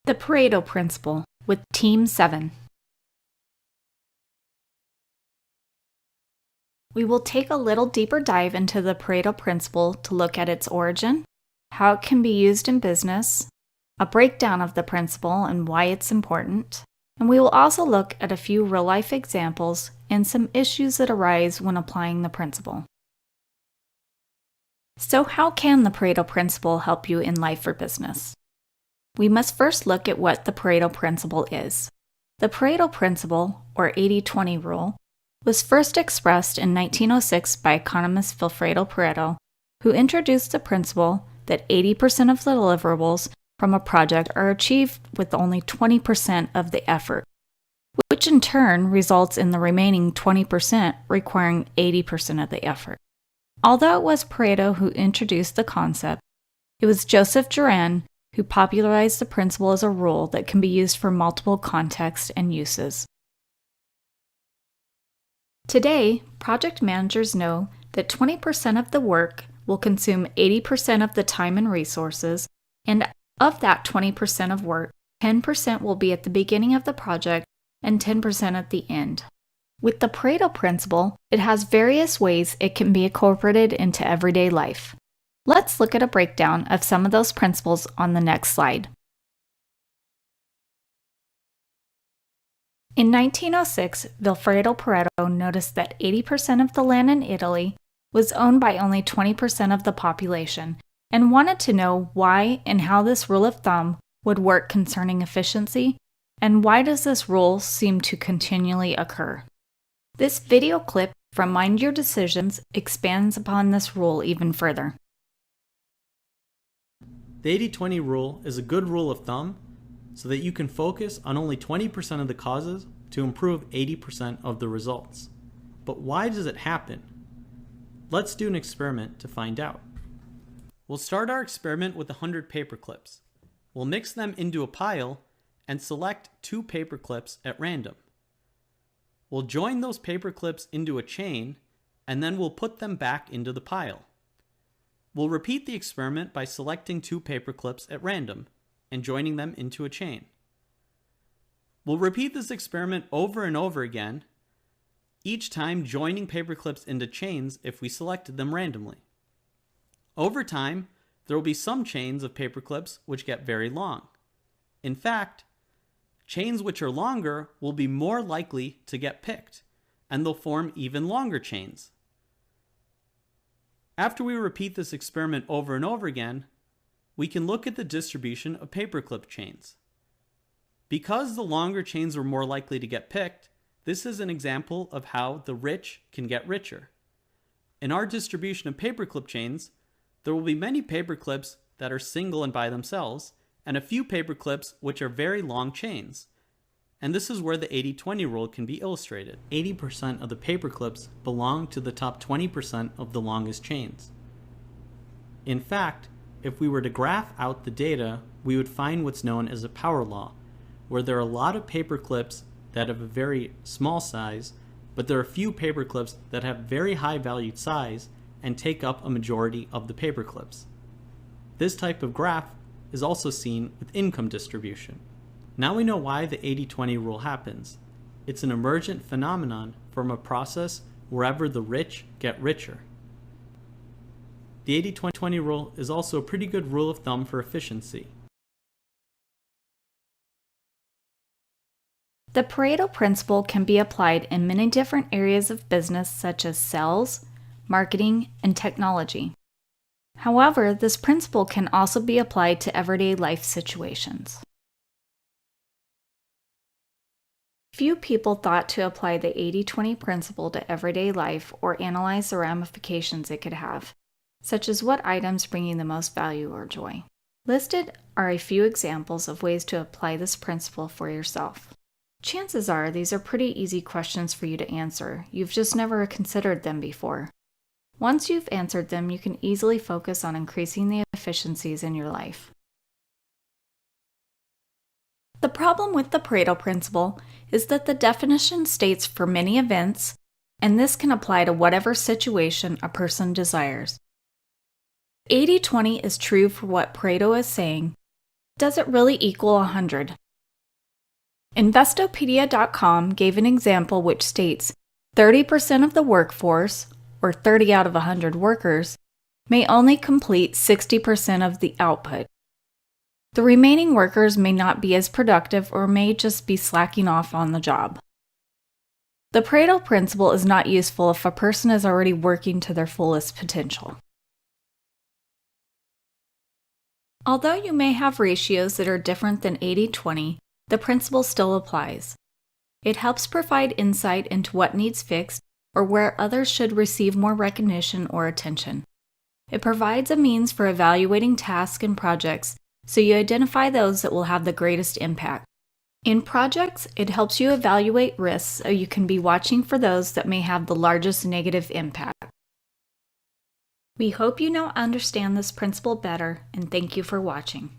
The Pareto Principle with Team 7. We will take a little deeper dive into the Pareto Principle to look at its origin, how it can be used in business, a breakdown of the principle and why it's important, and we will also look at a few real-life examples and some issues that arise when applying the principle. So how can the Pareto Principle help you in life or business? We must first look at what the Pareto Principle is. The Pareto Principle, or 80-20 rule, was first expressed in 1906 by economist Vilfredo Pareto, who introduced the principle that 80% of the deliverables from a project are achieved with only 20% of the effort, which in turn results in the remaining 20% requiring 80% of the effort. Although it was Pareto who introduced the concept, it was Joseph Juran who popularized the principle as a rule that can be used for multiple contexts and uses. Today, project managers know that 20% of the work will consume 80% of the time and resources, and of that 20% of work, 10% will be at the beginning of the project and 10% at the end. With the Pareto Principle, it has various ways it can be incorporated into everyday life. Let's look at a breakdown of some of those principles on the next slide. In 1906, Vilfredo Pareto noticed that 80% of the land in Italy was owned by only 20% of the population and wanted to know why and how this rule of thumb would work concerning efficiency, and why does this rule seem to continually occur. This video clip from Mind Your Decisions expands upon this rule even further. The 80-20 rule is a good rule of thumb so that you can focus on only 20% of the causes to improve 80% of the results. But why does it happen? Let's do an experiment to find out. We'll start our experiment with 100 paper clips. We'll mix them into a pile and select 2 paper clips at random. We'll join those paper clips into a chain and then we'll put them back into the pile. We'll repeat the experiment by selecting 2 paper clips at random and joining them into a chain. We'll repeat this experiment over and over again, each time joining paper clips into chains if we selected them randomly. Over time, there will be some chains of paper clips which get very long. In fact, chains which are longer will be more likely to get picked, and they'll form even longer chains. After we repeat this experiment over and over again, we can look at the distribution of paperclip chains. Because the longer chains are more likely to get picked, this is an example of how the rich can get richer. In our distribution of paperclip chains, there will be many paperclips that are single and by themselves, and a few paperclips which are very long chains. And this is where the 80-20 rule can be illustrated. 80% of the paperclips belong to the top 20% of the longest chains. In fact, if we were to graph out the data, we would find what's known as a power law, where there are a lot of paperclips that have a very small size, but there are a few paperclips that have very high valued size and take up a majority of the paperclips. This type of graph is also seen with income distribution. Now we know why the 80-20 rule happens. It's an emergent phenomenon from a process wherever the rich get richer. The 80-20 rule is also a pretty good rule of thumb for efficiency. The Pareto Principle can be applied in many different areas of business such as sales, marketing, and technology. However, this principle can also be applied to everyday life situations. Few people thought to apply the 80-20 principle to everyday life or analyze the ramifications it could have, such as what items bring you the most value or joy. Listed are a few examples of ways to apply this principle for yourself. Chances are these are pretty easy questions for you to answer. You've just never considered them before. Once you've answered them, you can easily focus on increasing the efficiencies in your life. The problem with the Pareto Principle is that the definition states for many events, and this can apply to whatever situation a person desires. 80-20 is true for what Pareto is saying, Does it really equal 100? Investopedia.com gave an example which states 30% of the workforce, or 30 out of 100 workers, may only complete 60% of the output. The remaining workers may not be as productive or may just be slacking off on the job. The Pareto principle is not useful if a person is already working to their fullest potential. Although you may have ratios that are different than 80-20, the principle still applies. It helps provide insight into what needs fixed or where others should receive more recognition or attention. It provides a means for evaluating tasks and projects so you identify those that will have the greatest impact. In projects, it helps you evaluate risks so you can be watching for those that may have the largest negative impact. We hope you now understand this principle better, and thank you for watching.